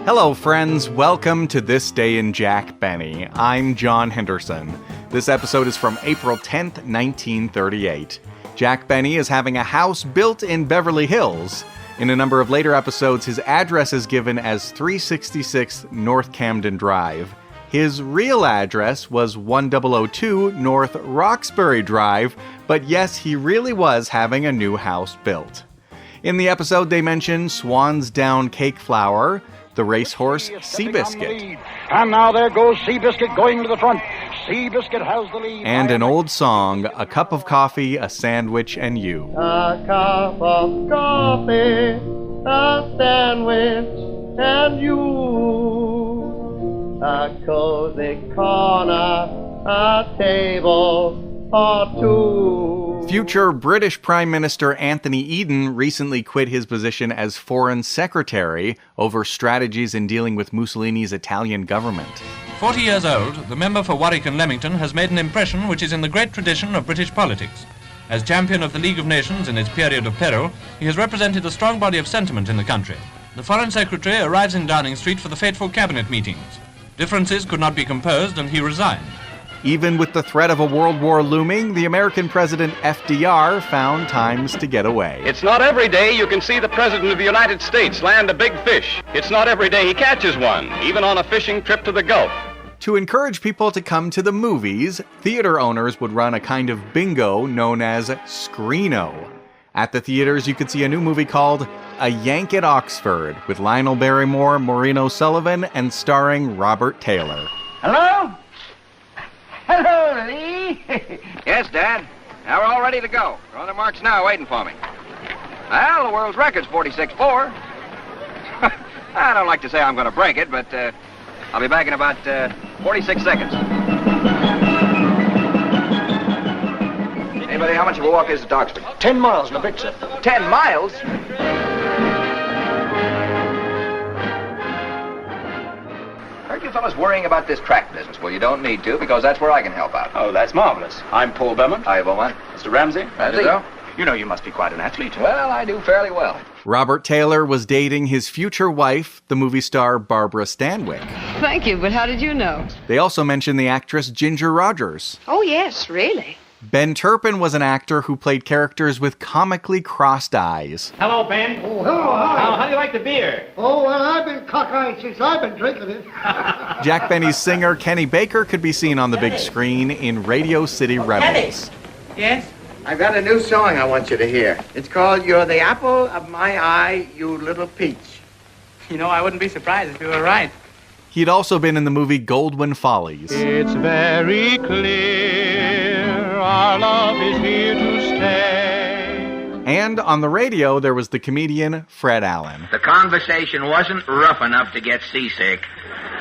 Hello, friends. Welcome to This Day in Jack Benny. I'm John Henderson. This episode is from April 10th, 1938. Jack Benny is having a house built in Beverly Hills. In a number of later episodes, his address is given as 366 North Camden Drive. His real address was 1002 North Roxbury Drive, but yes, he really was having a new house built. In the episode, they mention Swan's Down Cake Flour, the racehorse Seabiscuit. And now there goes Seabiscuit going to the front. Seabiscuit has the lead. And an old song, A Cup of Coffee, a Sandwich, and You. A cup of coffee, a sandwich, and you. A cozy corner, a table or two. Future British Prime Minister Anthony Eden recently quit his position as Foreign Secretary over strategies in dealing with Mussolini's Italian government. 40 years old, the member for Warwick and Leamington has made an impression which is in the great tradition of British politics. As champion of the League of Nations in its period of peril, he has represented a strong body of sentiment in the country. The Foreign Secretary arrives in Downing Street for the fateful cabinet meetings. Differences could not be composed, and he resigned. Even with the threat of a world war looming, the American President FDR found times to get away. It's not every day you can see the President of the United States land a big fish. It's not every day he catches one, even on a fishing trip to the Gulf. To encourage people to come to the movies, theater owners would run a kind of bingo known as Screeno. At the theaters, you could see a new movie called A Yank at Oxford, with Lionel Barrymore, Maureen O'Sullivan, and starring Robert Taylor. Hello? Hello, Lee. Yes, Dad. Now we're all ready to go. We're on the marks now, waiting for me. Well, the world's record's 46.4. I don't like to say I'm going to break it, but I'll be back in about 46 seconds. Anybody, how much of a walk is it to Oxford? 10 miles in a bit, sir. 10 miles? Heard you fellas worrying about this track business. Well, you don't need to, because that's where I can help out. Oh, that's marvelous. I'm Paul Beaumont. Hi, Beaumont. Mr. Ramsey. Ramsey. You know you must be quite an athlete. Well, I do fairly well. Robert Taylor was dating his future wife, the movie star Barbara Stanwyck. Thank you, but how did you know? They also mentioned the actress Ginger Rogers. Oh, yes, really. Ben Turpin was an actor who played characters with comically crossed eyes. Hello, Ben. Oh, hello, hi. How do you like the beer? Oh, well, I've been cockeyed since I've been drinking it. Jack Benny's singer Kenny Baker could be seen on the big screen in Radio City Rebels. Yes? I've got a new song I want you to hear. It's called You're the Apple of My Eye, You Little Peach. You know, I wouldn't be surprised if you were right. He'd also been in the movie Goldwyn Follies. It's very clear our love is here to stay. And on the radio, there was the comedian Fred Allen. The conversation wasn't rough enough to get seasick.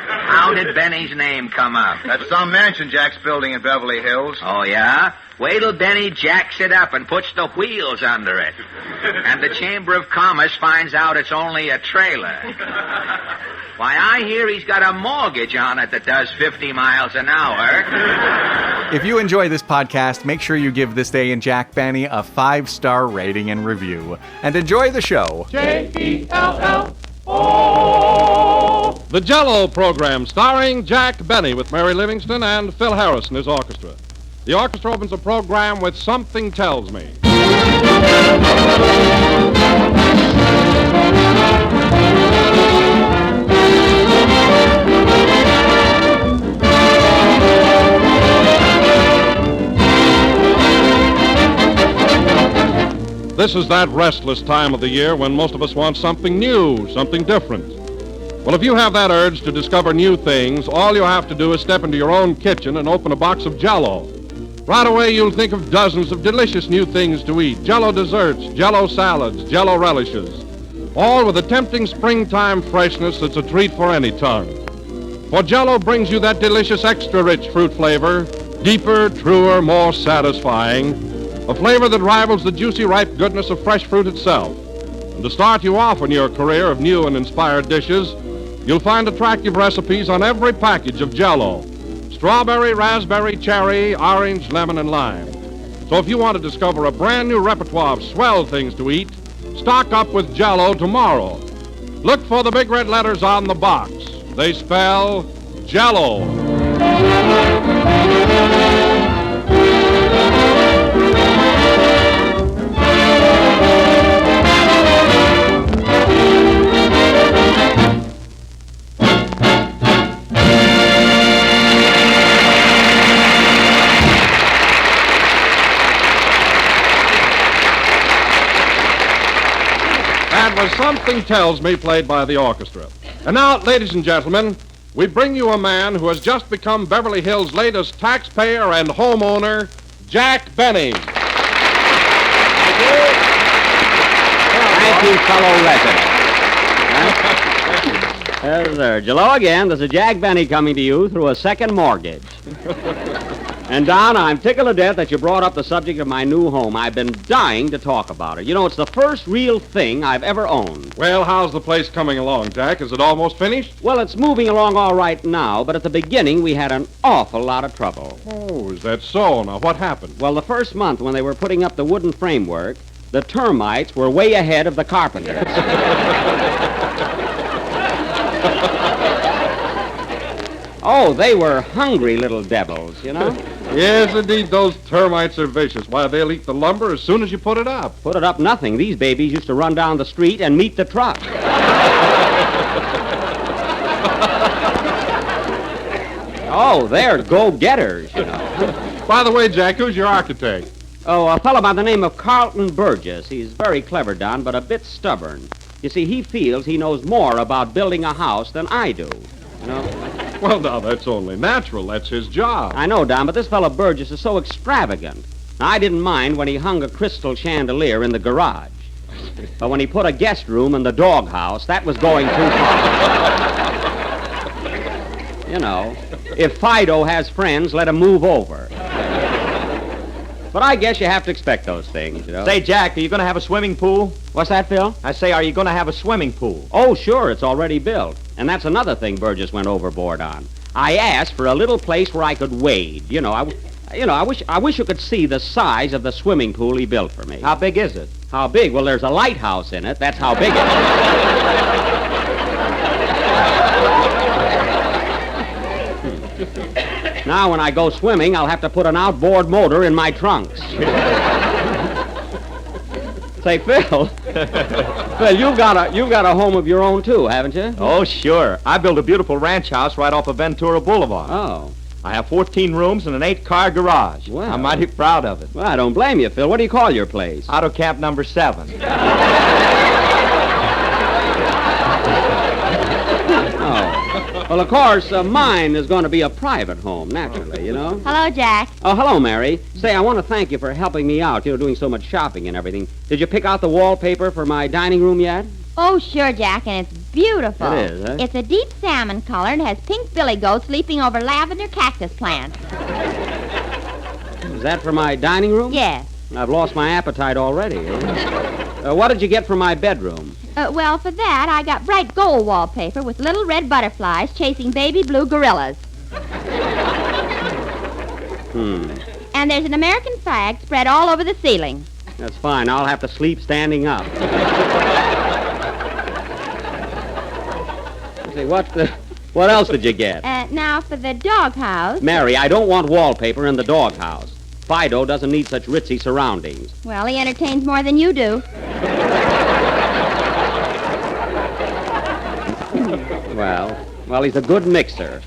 How did Benny's name come up? That's some mansion Jack's building in Beverly Hills. Oh, yeah? Wait till Benny jacks it up and puts the wheels under it. And the Chamber of Commerce finds out it's only a trailer. Why, I hear he's got a mortgage on it that does 50 miles an hour. If you enjoy this podcast, make sure you give This Day in Jack Benny a 5-star rating and review. And enjoy the show. Jell-O. The Jell-O program starring Jack Benny with Mary Livingston and Phil Harris and his orchestra. The orchestra opens the program with Something Tells Me. This is that restless time of the year when most of us want something new, something different. Well, if you have that urge to discover new things, all you have to do is step into your own kitchen and open a box of Jell-O. Right away, you'll think of dozens of delicious new things to eat. Jell-O desserts, Jell-O salads, Jell-O relishes. All with a tempting springtime freshness that's a treat for any tongue. For Jell-O brings you that delicious extra-rich fruit flavor, deeper, truer, more satisfying. A flavor that rivals the juicy, ripe goodness of fresh fruit itself. And to start you off in your career of new and inspired dishes, you'll find attractive recipes on every package of Jell-O. Strawberry, raspberry, cherry, orange, lemon, and lime. So if you want to discover a brand new repertoire of swell things to eat, stock up with Jell-O tomorrow. Look for the big red letters on the box. They spell Jell-O. That was Something Tells Me, played by the orchestra. And now, ladies and gentlemen, we bring you a man who has just become Beverly Hills' latest taxpayer and homeowner, Jack Benny. Thank you, fellow residents. Yes, sir. Hello again. This is Jack Benny coming to you through a second mortgage. And, Don, I'm tickled to death that you brought up the subject of my new home. I've been dying to talk about it. You know, it's the first real thing I've ever owned. Well, how's the place coming along, Jack? Is it almost finished? Well, it's moving along all right now, but at the beginning we had an awful lot of trouble. Oh, is that so? Now, what happened? Well, the first month when they were putting up the wooden framework, the termites were way ahead of the carpenters. Oh, they were hungry little devils, you know? Yes, indeed, those termites are vicious. Why, they'll eat the lumber as soon as you put it up. Put it up nothing. These babies used to run down the street and meet the truck. Oh, they're go-getters, you know. By the way, Jack, who's your architect? Oh, a fellow by the name of Carlton Burgess. He's very clever, Don, but a bit stubborn. You see, he feels he knows more about building a house than I do, you know? Well, now, that's only natural. That's his job. I know, Don, but this fellow Burgess is so extravagant. Now, I didn't mind when he hung a crystal chandelier in the garage. But when he put a guest room in the doghouse, that was going too far. You know, if Fido has friends, let him move over. But I guess you have to expect those things, you know. Say, Jack, are you going to have a swimming pool? What's that, Phil? I say, are you going to have a swimming pool? Oh, sure, it's already built. And that's another thing Burgess went overboard on. I asked for a little place where I could wade. I wish you could see the size of the swimming pool he built for me. How big is it? How big? Well, there's a lighthouse in it. That's how big it is. Now, when I go swimming, I'll have to put an outboard motor in my trunks. Say, Phil, you've got a home of your own, too, haven't you? Oh, sure. I built a beautiful ranch house right off of Ventura Boulevard. Oh. I have 14 rooms and an 8-car garage. Well. I'm mighty proud of it. Well, I don't blame you, Phil. What do you call your place? Auto Camp number 7. Well, of course, mine is going to be a private home, naturally, you know. Hello, Jack. Oh, hello, Mary. Say, I want to thank you for helping me out, doing so much shopping and everything. Did you pick out the wallpaper for my dining room yet? Oh, sure, Jack, and it's beautiful. It is, huh? It's a deep salmon color and has pink billy goats leaping over lavender cactus plants. Is that for my dining room? Yes. I've lost my appetite already. What did you get for my bedroom? Well, for that, I got bright gold wallpaper with little red butterflies chasing baby blue gorillas. And there's an American flag spread all over the ceiling. That's fine. I'll have to sleep standing up. See, what else did you get? Now, for the doghouse... Mary, I don't want wallpaper in the doghouse. Fido doesn't need such ritzy surroundings. Well, he entertains more than you do. Well, he's a good mixer.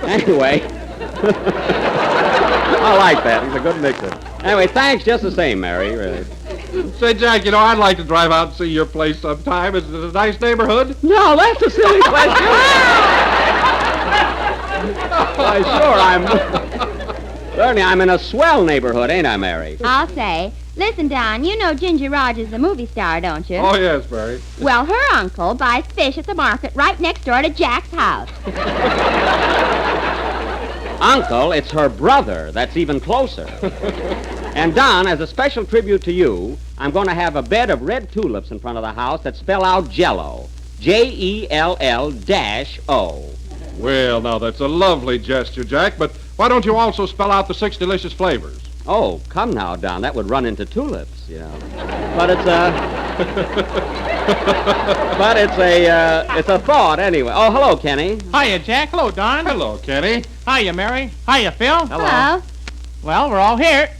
Anyway, I like that. He's a good mixer. Anyway, thanks just the same, Mary, really. Say, Jack, I'd like to drive out and see your place sometime. Is it a nice neighborhood? No, that's a silly question. Why, sure, certainly, I'm in a swell neighborhood, ain't I, Mary? I'll say. Listen, Don, you know Ginger Rogers, the movie star, don't you? Oh, yes, Mary. Well, her uncle buys fish at the market right next door to Jack's house. Uncle, it's her brother. That's even closer. And, Don, as a special tribute to you, I'm going to have a bed of red tulips in front of the house that spell out Jell-O. Jell-O. Well, now, that's a lovely gesture, Jack, but why don't you also spell out the 6 delicious flavors? Oh, come now, Don. That would run into tulips, But it's But it's a thought anyway. Oh, hello, Kenny. Hiya, Jack. Hello, Don. Hello, Kenny. Hiya, Mary. Hiya, Phil. Hello. Well, we're all here.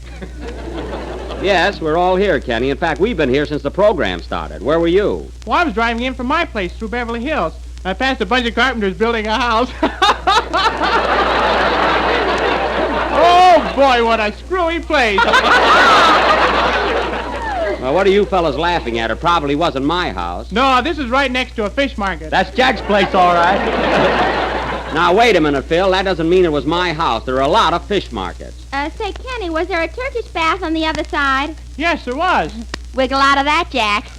Yes, we're all here, Kenny. In fact, we've been here since the program started. Where were you? Well, I was driving in from my place through Beverly Hills. I passed a bunch of carpenters building a house. Oh, boy, what a screwy place. Well, what are you fellas laughing at? It probably wasn't my house. No, this is right next to a fish market. That's Jack's place, all right. Now, wait a minute, Phil. That doesn't mean it was my house. There are a lot of fish markets. Say, Kenny, was there a Turkish bath on the other side? Yes, there was. Wiggle out of that, Jack.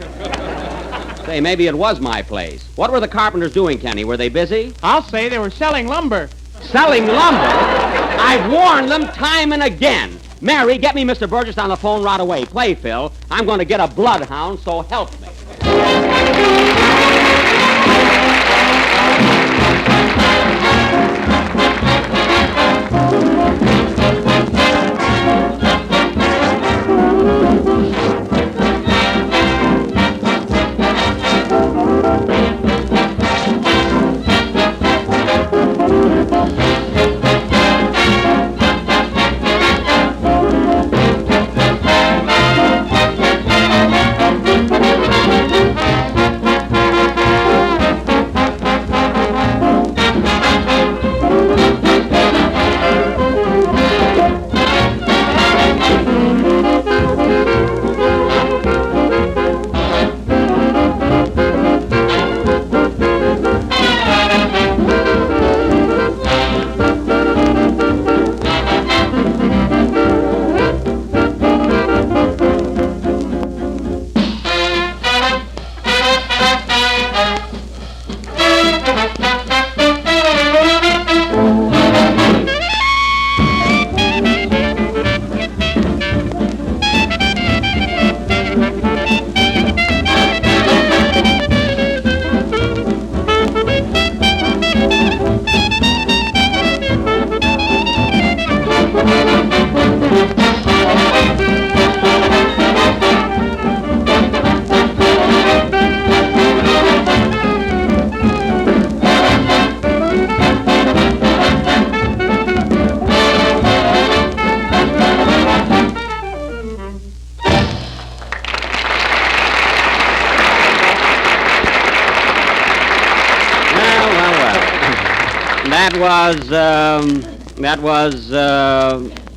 Say, maybe it was my place. What were the carpenters doing, Kenny? Were they busy? I'll say they were selling lumber. Selling lumber? I've warned them time and again. Mary, get me Mr. Burgess on the phone right away. Play, Phil. I'm going to get a bloodhound, so help me.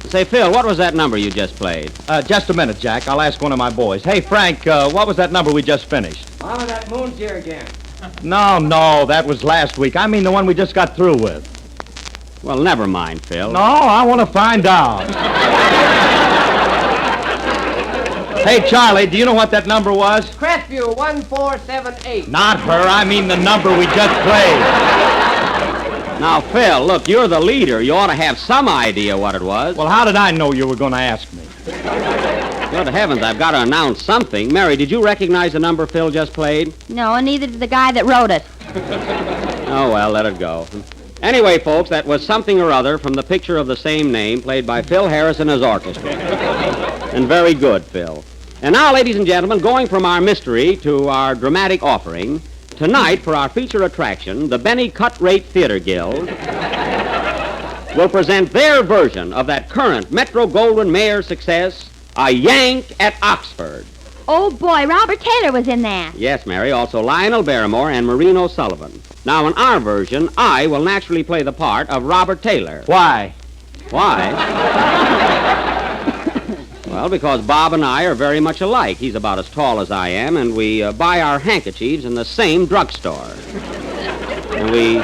Say, Phil, what was that number you just played? Just a minute, Jack. I'll ask one of my boys. Hey, Frank, what was that number we just finished? Oh, that moon's here again. No, that was last week. I mean the one we just got through with. Well, never mind, Phil. No, I want to find out. Hey, Charlie, do you know what that number was? Crestview 1478. Not her. I mean the number we just played. Now, Phil, look, you're the leader. You ought to have some idea what it was. Well, how did I know you were going to ask me? Good heavens, I've got to announce something. Mary, did you recognize the number Phil just played? No, and neither did the guy that wrote it. Oh, well, let it go. Anyway, folks, that was Something or Other from the picture of the same name, played by Phil Harris and his orchestra. And very good, Phil. And now, ladies and gentlemen, going from our mystery to our dramatic offering, tonight, for our feature attraction, the Benny Cut Rate Theater Guild will present their version of that current Metro-Goldwyn-Mayer success, A Yank at Oxford. Oh, boy, Robert Taylor was in that. Yes, Mary, also Lionel Barrymore and Maureen O'Sullivan. Now, in our version, I will naturally play the part of Robert Taylor. Why? Why? Well, because Bob and I are very much alike. He's about as tall as I am, and we buy our handkerchiefs in the same drugstore. And we...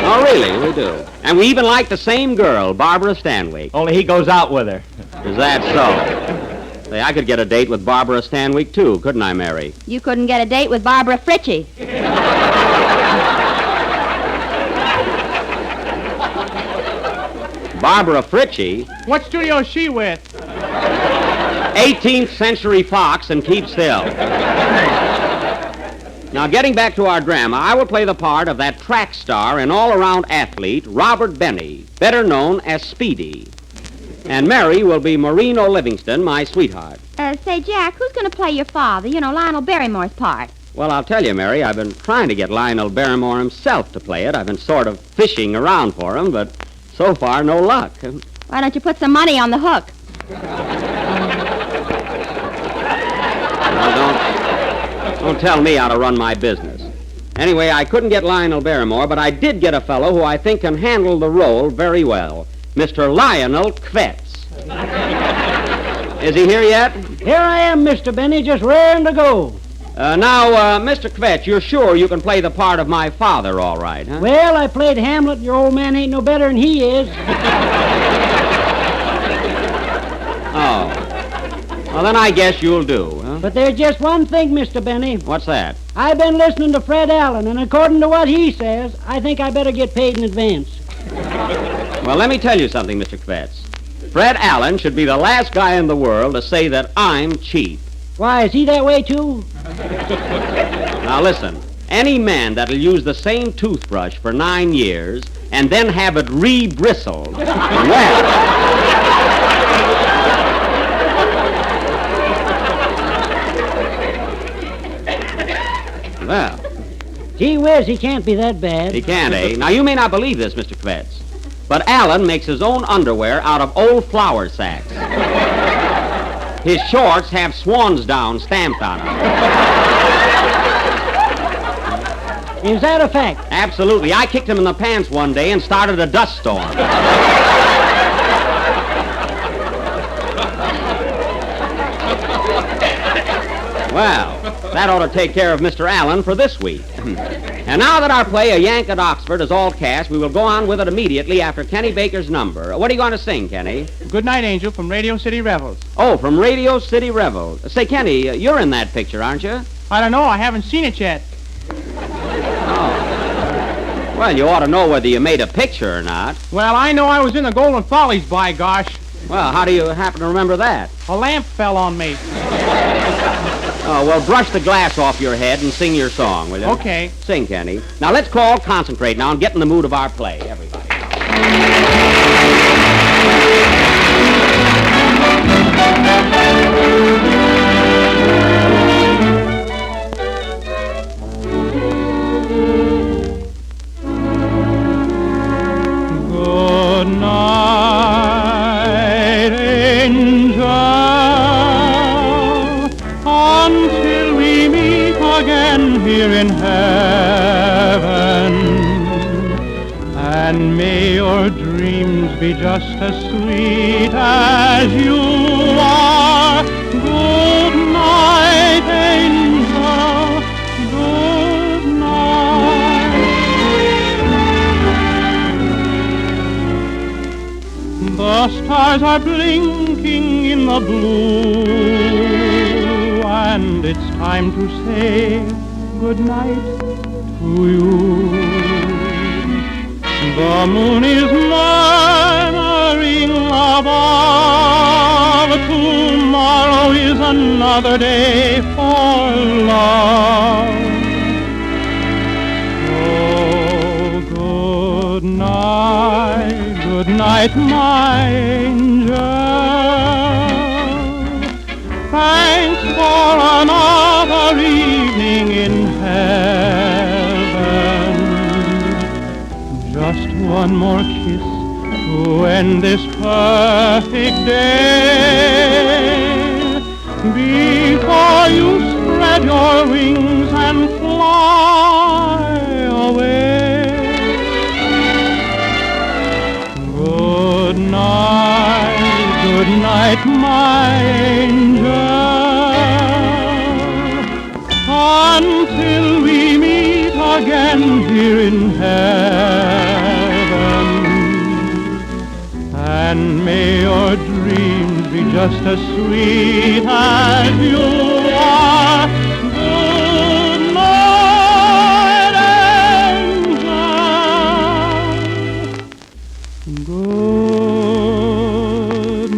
Oh, really, we do. And we even like the same girl, Barbara Stanwyck. Only he goes out with her. Is that so? Say, I could get a date with Barbara Stanwyck, too, couldn't I, Mary? You couldn't get a date with Barbara Fritchie. Barbara Fritchie? What studio is she with? 18th Century Fox, and keep still. Now, getting back to our drama, I will play the part of that track star and all-around athlete, Robert Benny, better known as Speedy. And Mary will be Maureen Livingston, my sweetheart. Say, Jack, who's going to play your father? You know, Lionel Barrymore's part. Well, I'll tell you, Mary, I've been trying to get Lionel Barrymore himself to play it. I've been sort of fishing around for him, but so far, no luck. Why don't you put some money on the hook? Well, don't tell me how to run my business. Anyway, I couldn't get Lionel Barrymore, but I did get a fellow who I think can handle the role very well. Mr. Lionel Kvetz. Is he here yet? Here I am, Mr. Benny, just raring to go. Now, Mr. Kvetz, you're sure you can play the part of my father all right, huh? Well, I played Hamlet, and your old man ain't no better than he is. Oh. Well, then I guess you'll do, huh? But there's just one thing, Mr. Benny. What's that? I've been listening to Fred Allen, and according to what he says, I think I better get paid in advance. Well, let me tell you something, Mr. Kvetz. Fred Allen should be the last guy in the world to say that I'm cheap. Why, is he that way, too? Now, listen. Any man that'll use the same toothbrush for 9 years and then have it re-bristled, well, gee whiz, he can't be that bad. He can't, eh? Now, you may not believe this, Mr. Kvetz, but Allen makes his own underwear out of old flour sacks. His shorts have swan's down stamped on them. Is that a fact? Absolutely. I kicked him in the pants one day and started a dust storm. Well, that ought to take care of Mr. Allen for this week. And now that our play, A Yank at Oxford, is all cast, we will go on with it immediately after Kenny Baker's number. What are you going to sing, Kenny? Good Night, Angel from Radio City Revels. Oh, from Radio City Revels. Say, Kenny, you're in that picture, aren't you? I don't know. I haven't seen it yet. Oh. Well, you ought to know whether you made a picture or not. Well, I know I was in the Golden Follies, by gosh. Well, how do you happen to remember that? A lamp fell on me. Oh, well, brush the glass off your head and sing your song, will you? Okay. Sing, Kenny. Now, let's all concentrate now and get in the mood of our play, everybody. Good night, angel, until we meet again here in heaven. And may your dreams be just as sweet as you are. Good night, angel, good night. The stars are blinking in the blue, and it's time to say good night to you. The moon is murmuring above. Tomorrow is another day for love. Oh, good night, my angel. Thanks for another evening in heaven. Just one more kiss to end this perfect day before you spread your wings and fly away. Good night, my angel, until we meet again here in heaven. And may your dreams be just as sweet as you are. Good night, angel. Good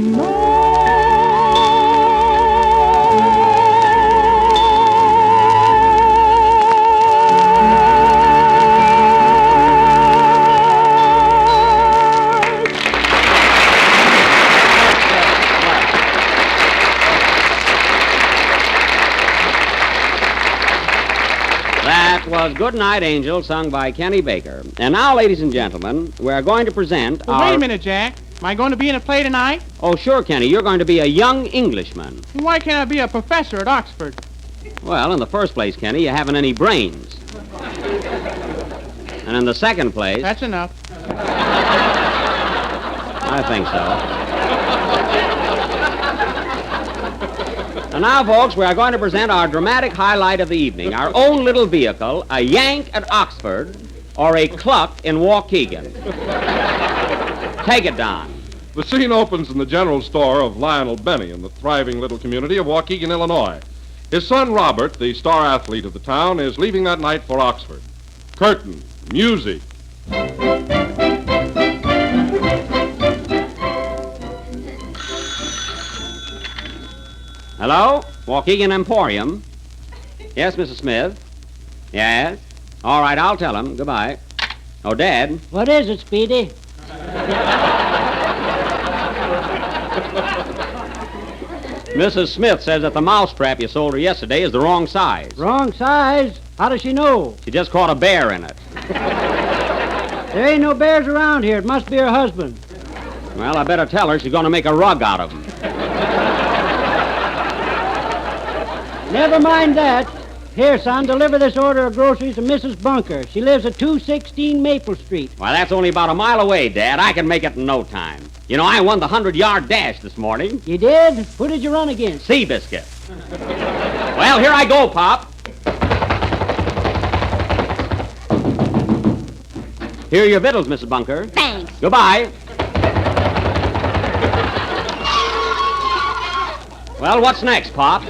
That was Good Night Angel, sung by Kenny Baker. And now, ladies and gentlemen, we're going to present Well, wait a minute, Jack. Am I going to be in a play tonight? Oh, sure, Kenny. You're going to be a young Englishman. Why can't I be a professor at Oxford? Well, in the first place, Kenny, you haven't any brains. And in the second place... That's enough. I think so. And now, folks, we are going to present our dramatic highlight of the evening, our own little vehicle, a Yank at Oxford, or a Cluck in Waukegan. Take it, Don. The scene opens in the general store of Lionel Benny in the thriving little community of Waukegan, Illinois. His son, Robert, the star athlete of the town, is leaving that night for Oxford. Curtain, music. Hello? Waukegan Emporium? Yes, Mrs. Smith? Yes? All right, I'll tell him. Goodbye. Oh, Dad? What is it, Speedy? Mrs. Smith says that the mousetrap you sold her yesterday is the wrong size. Wrong size? How does she know? She just caught a bear in it. There ain't no bears around here. It must be her husband. Well, I better tell her she's going to make a rug out of them. Never mind that. Here, son, deliver this order of groceries to Mrs. Bunker. She lives at 216 Maple Street. Why, that's only about a mile away, Dad. I can make it in no time. You know, I won the 100-yard dash this morning. You did? Who did you run against? Seabiscuit. Well, here I go, Pop. Here are your victuals, Mrs. Bunker. Thanks. Goodbye. Well, what's next, Pop?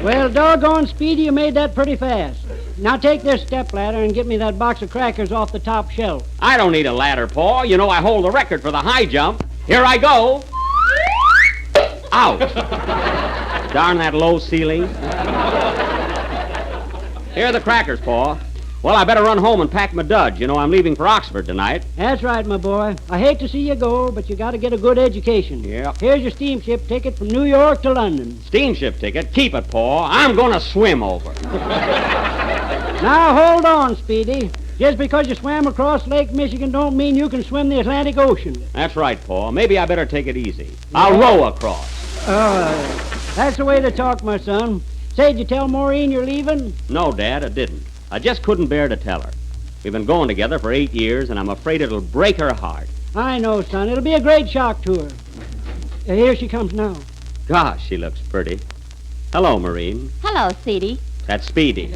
Well, doggone, Speedy, you made that pretty fast. Now take this stepladder and get me that box of crackers off the top shelf. I don't need a ladder, Paul. You know I hold the record for the high jump. Here I go. Ouch. Darn that low ceiling. Here are the crackers, Paul. Well, I better run home and pack my duds. You know I'm leaving for Oxford tonight. That's right, my boy. I hate to see you go, but you got to get a good education. Yeah. Here's your steamship ticket from New York to London. Steamship ticket? Keep it, Paul. I'm going to swim over. Now, hold on, Speedy. Just because you swam across Lake Michigan don't mean you can swim the Atlantic Ocean. That's right, Paul. Maybe I better take it easy. I'll row across. That's the way to talk, my son. Say, did you tell Maureen you're leaving? No, Dad, I didn't. I just couldn't bear to tell her. We've been going together for 8 years, and I'm afraid it'll break her heart. I know, son. It'll be a great shock to her. Here she comes now. Gosh, she looks pretty. Hello, Maureen. Hello, Speedy. That's Speedy.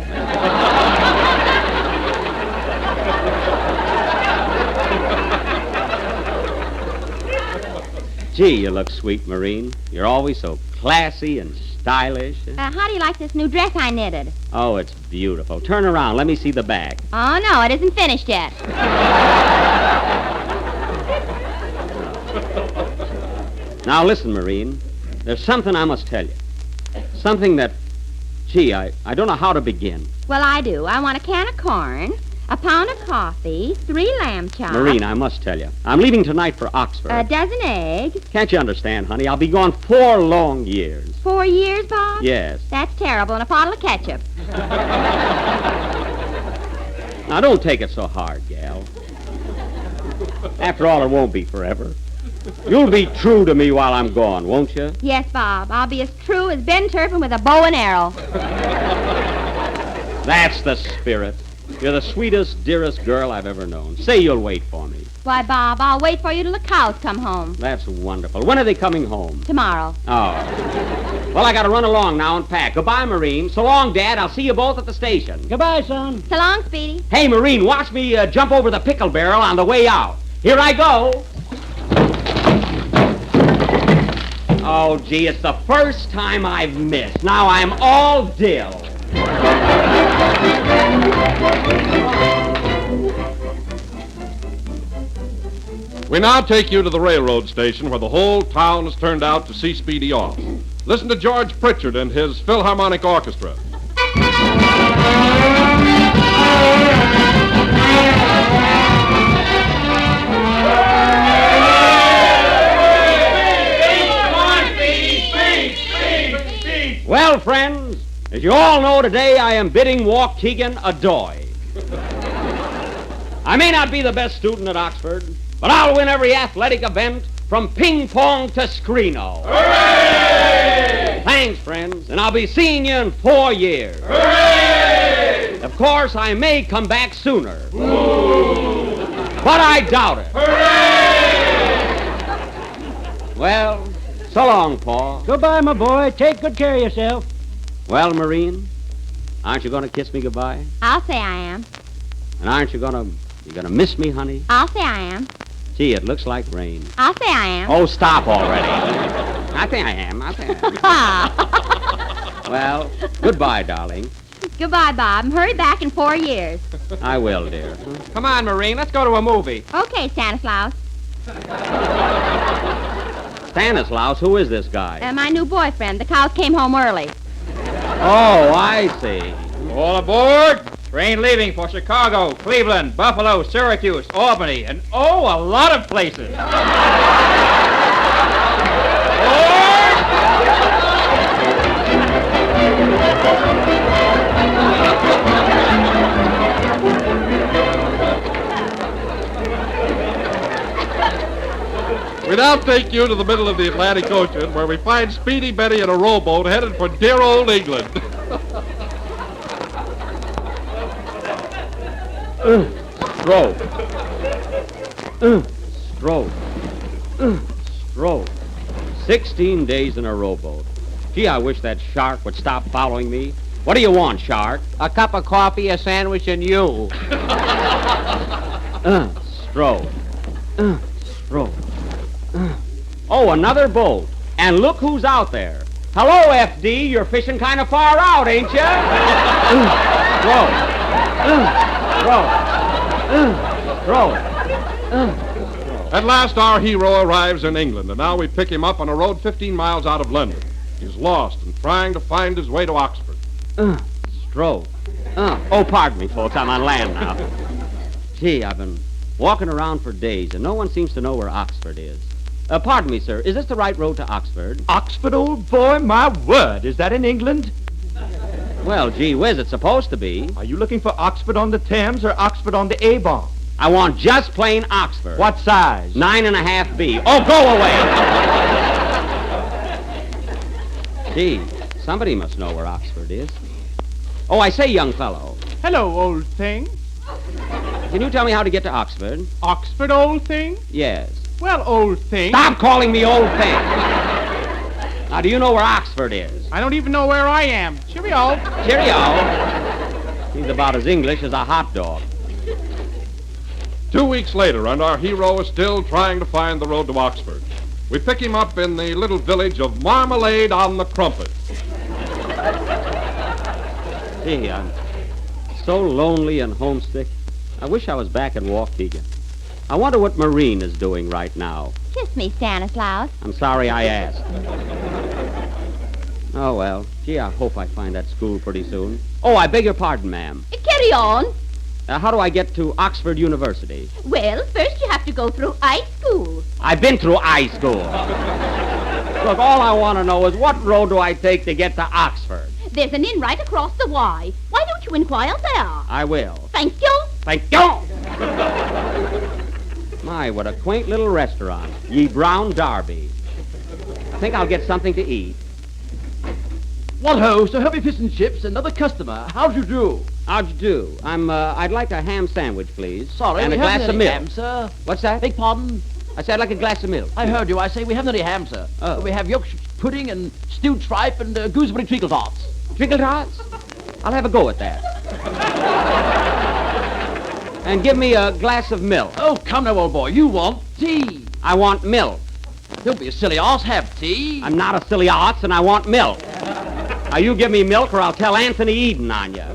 Gee, you look sweet, Maureen. You're always so classy and stylish. How do you like this new dress I knitted? Oh, it's beautiful. Turn around. Let me see the back. Oh, no, it isn't finished yet. Now, listen, Maureen. There's something I must tell you. Something that, gee, I don't know how to begin. Well, I do. I want a can of corn, a pound of coffee, 3 lamb chops. Maureen, I must tell you. I'm leaving tonight for Oxford. A dozen eggs. Can't you understand, honey? I'll be gone 4 long years. 4 years, Bob? Yes. That's terrible. And a bottle of ketchup. Now, don't take it so hard, gal. After all, it won't be forever. You'll be true to me while I'm gone, won't you? Yes, Bob. I'll be as true as Ben Turpin with a bow and arrow. That's the spirit. You're the sweetest, dearest girl I've ever known. Say you'll wait for me. Why, Bob, I'll wait for you till the cows come home. That's wonderful. When are they coming home? Tomorrow. Oh. Well, I gotta run along now and pack. Goodbye, Maureen. So long, Dad. I'll see you both at the station. Goodbye, son. So long, Speedy. Hey, Maureen, watch me jump over the pickle barrel on the way out. Here I go. Oh, gee, it's the first time I've missed. Now I'm all dill. We now take you to the railroad station where the whole town has turned out to see Speedy off. Listen to George Pritchard and his Philharmonic Orchestra. As you all know, today I am bidding Waukegan adieu. I may not be the best student at Oxford, but I'll win every athletic event from ping pong to screeno. Hooray! Thanks, friends, and I'll be seeing you in 4 years. Hooray! Of course, I may come back sooner. Ooh. But I doubt it. Hooray! Well, so long, Paul. Goodbye, my boy. Take good care of yourself. Well, Marine, aren't you going to kiss me goodbye? I'll say I am. And aren't you gonna miss me, honey? I'll say I am. Gee, it looks like rain. I'll say I am. Oh, stop already. I think I am. Well, goodbye, darling. Goodbye, Bob, and hurry back in 4 years. I will, dear. Come on, Marine. Let's go to a movie. Okay, Stanislaus. Stanislaus, who is this guy? My new boyfriend. The cows came home early. Oh, I see. All aboard. Train leaving for Chicago, Cleveland, Buffalo, Syracuse, Albany, and a lot of places. We now take you to the middle of the Atlantic Ocean, where we find Speedy Betty in a rowboat headed for dear old England. Stroke. Stroke. Stroke. 16 days in a rowboat. Gee, I wish that shark would stop following me. What do you want, shark? A cup of coffee, a sandwich, and you. Stroke. Stroke. Oh, another boat. And look who's out there. Hello, FD. You're fishing kind of far out, ain't you? At last, our hero arrives in England, and now we pick him up on a road 15 miles out of London. He's lost and trying to find his way to Oxford. Stroke. Oh, pardon me, folks. I'm on land now. Gee, I've been walking around for days, and no one seems to know where Oxford is. Pardon me, sir. Is this the right road to Oxford? Oxford, old boy? My word. Is that in England? Well, gee whiz, it's supposed to be. Are you looking for Oxford on the Thames or Oxford on the Avon? I want just plain Oxford. What size? 9.5B. Oh, go away! Gee, somebody must know where Oxford is. Oh, I say, young fellow. Hello, old thing. Can you tell me how to get to Oxford? Oxford, old thing? Yes. Well, old thing. Stop calling me old thing. Now, do you know where Oxford is? I don't even know where I am. Cheerio. Cheerio. He's about as English as a hot dog. 2 weeks later, and our hero is still trying to find the road to Oxford. We pick him up in the little village of Marmalade on the Crumpet. Gee, I'm so lonely and homesick. I wish I was back in Waukegan. I wonder what Marine is doing right now. Kiss me, Stanislaus. I'm sorry I asked. Oh, well. Gee, I hope I find that school pretty soon. Oh, I beg your pardon, ma'am. Carry on. How do I get to Oxford University? Well, first you have to go through high school. I've been through high school. Look, all I want to know is what road do I take to get to Oxford? There's an inn right across the Y. Why don't you inquire there? I will. Thank you. Thank you. My, what a quaint little restaurant. Ye Brown Derby. I think I'll get something to eat. What ho, Sir Herbie Fish and Chips, another customer. How'd you do? How'd you do? I'd like a ham sandwich, please. Sorry, and we a glass haven't of any milk. ham, sir. What's that? Beg pardon? I said I'd like a glass of milk. I heard you. I say we haven't any ham, sir. Oh. We have Yorkshire pudding and stewed tripe and gooseberry treacle tarts. Treacle tarts? I'll have a go at that. And give me a glass of milk. Oh, come now, old boy. You want tea. I want milk. Don't be a silly arse. Have tea. I'm not a silly arse, and I want milk. Now, you give me milk, or I'll tell Anthony Eden on you.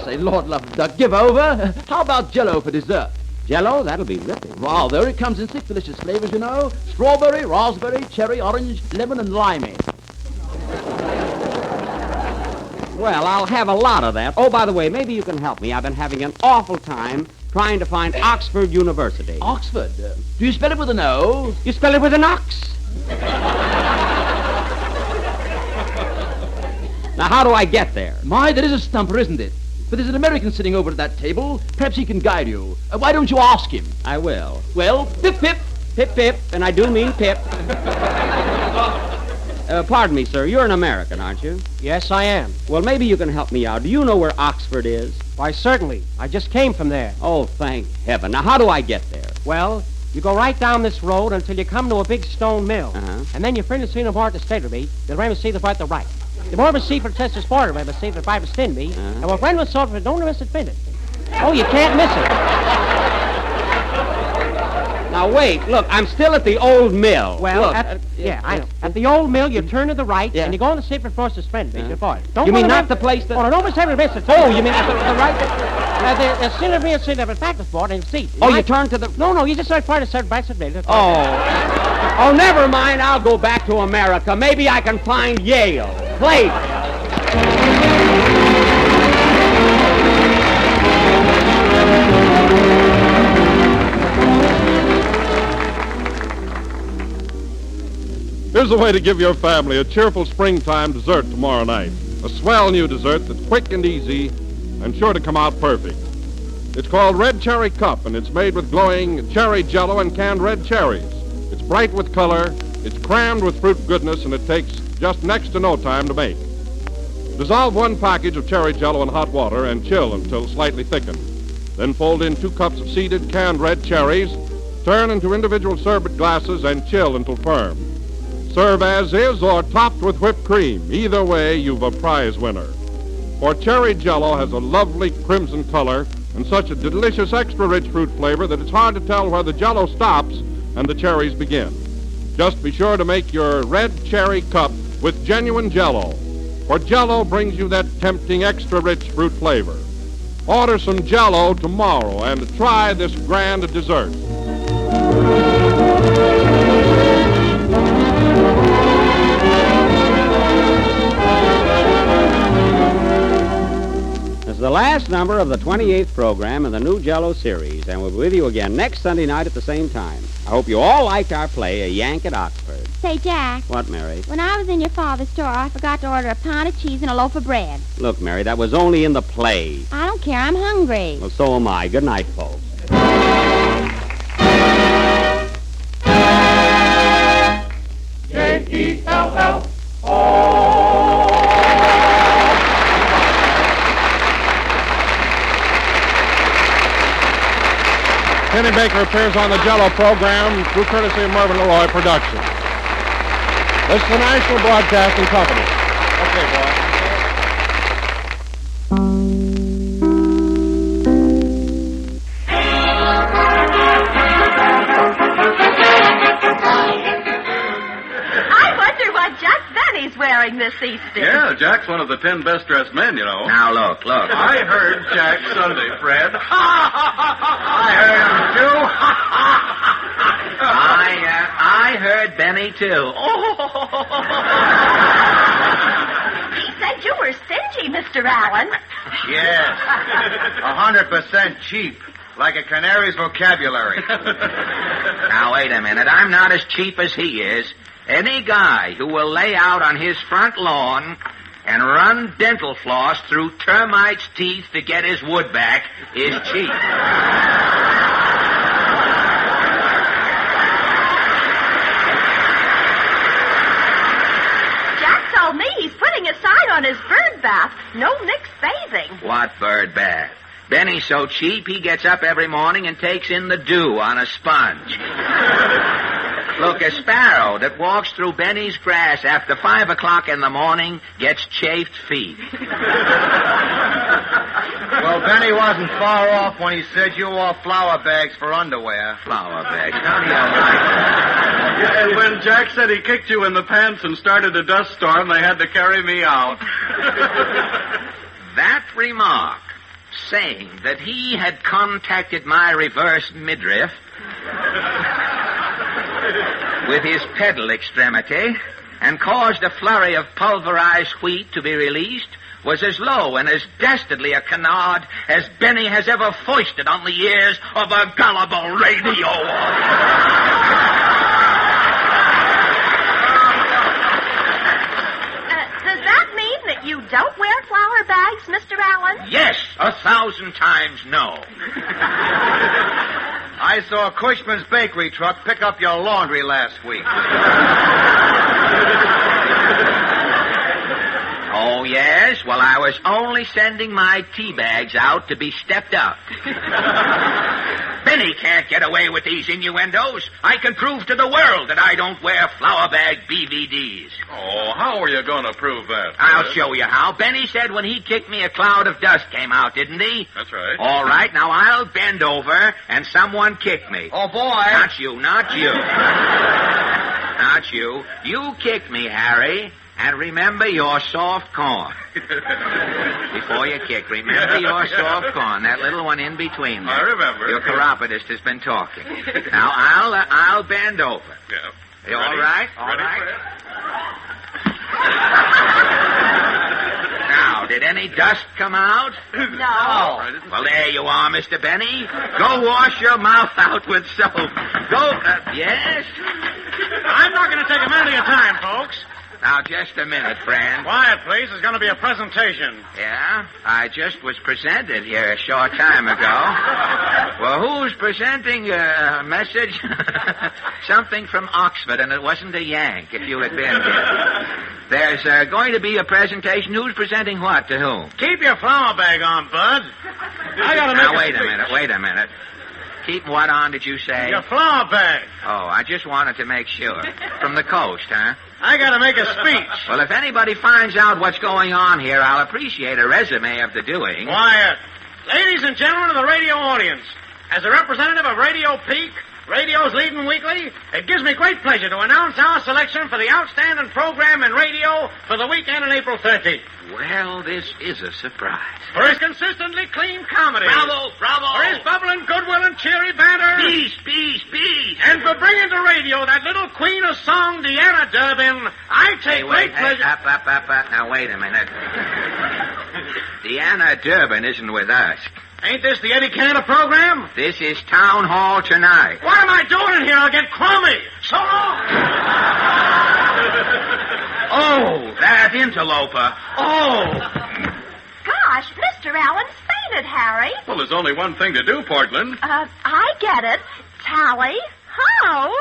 Say, Lord love duck, give over. How about Jell-O for dessert? Jell-O? That'll be ripping. Well, there it comes in 6 delicious flavors, you know. Strawberry, raspberry, cherry, orange, lemon, and limey. Well, I'll have a lot of that. Oh, by the way, maybe you can help me. I've been having an awful time trying to find Oxford University. Oxford? Do you spell it with an O? You spell it with an ox. Now, how do I get there? My, that is a stumper, isn't it? But there's an American sitting over at that table. Perhaps he can guide you. Why don't you ask him? I will. Well, pip, pip. Pip, pip, and I do mean pip. Pardon me, sir. You're an American, aren't you? Yes, I am. Well, maybe you can help me out. Do you know where Oxford is? Why, certainly. I just came from there. Oh, thank heaven. Now, how do I get there? Well, you go right down this road until you come to a big stone mill. And then you friend the scene of art the state of me. You'll remember see the right the right. The more see for test the sport, remember see the five stand me. And what friend was sold for don't miss it finish. Oh, you can't miss it. Now, wait. Look, I'm still at the old mill. Well, look, I know. At the old mill, you turn to the right, and you go on the secret force to spend me. Don't you mean not the place that... Oh, no, don't miss every miss it. Oh, you mean at the right... The center me sit up at practice board and seat. Oh, you turn to the... No, you just start part of seven backs of days. Oh, never mind. I'll go back to America. Maybe I can find Yale. Play. Here's a way to give your family a cheerful springtime dessert tomorrow night. A swell new dessert that's quick and easy and sure to come out perfect. It's called Red Cherry Cup, and it's made with glowing cherry jello and canned red cherries. It's bright with color, it's crammed with fruit goodness, and it takes just next to no time to make. Dissolve 1 package of cherry jello in hot water and chill until slightly thickened. Then fold in 2 cups of seeded canned red cherries, turn into individual sherbet glasses, and chill until firm. Serve as is or topped with whipped cream. Either way, you've a prize winner. For cherry jello has a lovely crimson color and such a delicious extra-rich fruit flavor that it's hard to tell where the jello stops and the cherries begin. Just be sure to make your Red Cherry Cup with genuine jello, for jello brings you that tempting extra-rich fruit flavor. Order some jello tomorrow and try this grand dessert. This is the last number of the 28th program in the new Jell-O series, and we'll be with you again next Sunday night at the same time. I hope you all liked our play, A Yank at Oxford. Say, Jack. What, Mary? When I was in your father's store, I forgot to order a pound of cheese and a loaf of bread. Look, Mary, that was only in the play. I don't care. I'm hungry. Well, so am I. Good night, folks. Yell-O. Kenny Baker appears on the Jell-O program through courtesy of Mervyn LeRoy Productions. This is the National Broadcasting Company. Okay, boy. I wonder what Jack Benny's wearing this Easter. Yeah, Jack's one of the 10 best-dressed men, you know. Now, look. I heard Jack Sunday, Fred. I heard him, too. I heard Benny, too. He said you were stingy, Mr. Allen. Yes. 100% cheap. Like a canary's vocabulary. Now, wait a minute. I'm not as cheap as he is. Any guy who will lay out on his front lawn and run dental floss through termites' teeth to get his wood back is cheap. Jack told me he's putting a sign on his bird bath. No mixed bathing. What bird bath? Benny's so cheap, he gets up every morning and takes in the dew on a sponge. Look, a sparrow that walks through Benny's grass after 5 o'clock in the morning gets chafed feet. Well, Benny wasn't far off when he said you wore flour bags for underwear. Flour bags? How do you like Yeah, and when Jack said he kicked you in the pants and started a dust storm, they had to carry me out. That remark, saying that he had contacted my reverse midriff with his pedal extremity and caused a flurry of pulverized wheat to be released, was as low and as dastardly a canard as Benny has ever foisted on the ears of a gullible radio. Does that mean that you don't wear flour bags, Mr. Allen? Yes, 1,000 times no. I saw Cushman's bakery truck pick up your laundry last week. Oh, yes? Well, I was only sending my tea bags out to be stepped up. Benny can't get away with these innuendos. I can prove to the world that I don't wear flour bag BVDs. Oh, how are you going to prove that? I'll show you how. Benny said when he kicked me, a cloud of dust came out, didn't he? That's right. All right, now I'll bend over and someone kick me. Oh, boy. Not you, not you. Not you. You kick me, Harry. And remember your soft corn. Before you kick, remember your soft corn, that little one in between there. I remember. Your chiropodist has been talking. Now, I'll bend over. Yeah. You all right? All Ready, right. Fred? Now, did any dust come out? No. Well, there you are, Mr. Benny. Go wash your mouth out with soap. Go, yes? I'm not going to take a minute of your time, folks. Now, just a minute, friend. Quiet, please. There's going to be a presentation. Yeah? I just was presented here a short time ago. Well, who's presenting a message? Something from Oxford, and it wasn't a Yank, if you had been here. There's going to be a presentation. Who's presenting what to whom? Keep your flour bag on, Bud. I got to make Now, wait a minute. Keep what on, did you say? Your flour bag. Oh, I just wanted to make sure. From the coast, huh? I got to make a speech. Well, if anybody finds out what's going on here, I'll appreciate a resume of the doing. Why, ladies and gentlemen of the radio audience, as a representative of Radio Peak, radio's leading weekly, it gives me great pleasure to announce our selection for the outstanding program in radio for the weekend on April 13th. Well, this is a surprise. For his consistently clean comedy. Bravo, bravo. For his bubbling goodwill and cheery banter. Peace, peace, peace. And for bringing to radio that little queen of song, Deanna Durbin, I take great pleasure. Up. Now, wait a minute. Deanna Durbin isn't with us. Ain't this the Eddie Cantor program? This is Town Hall Tonight. What am I doing in here? I'll get crummy. So long. Oh, that interloper. Oh. Gosh, Mr. Allen's fainted, Harry. Well, there's only one thing to do, Portland. I get it. Tally. Ho.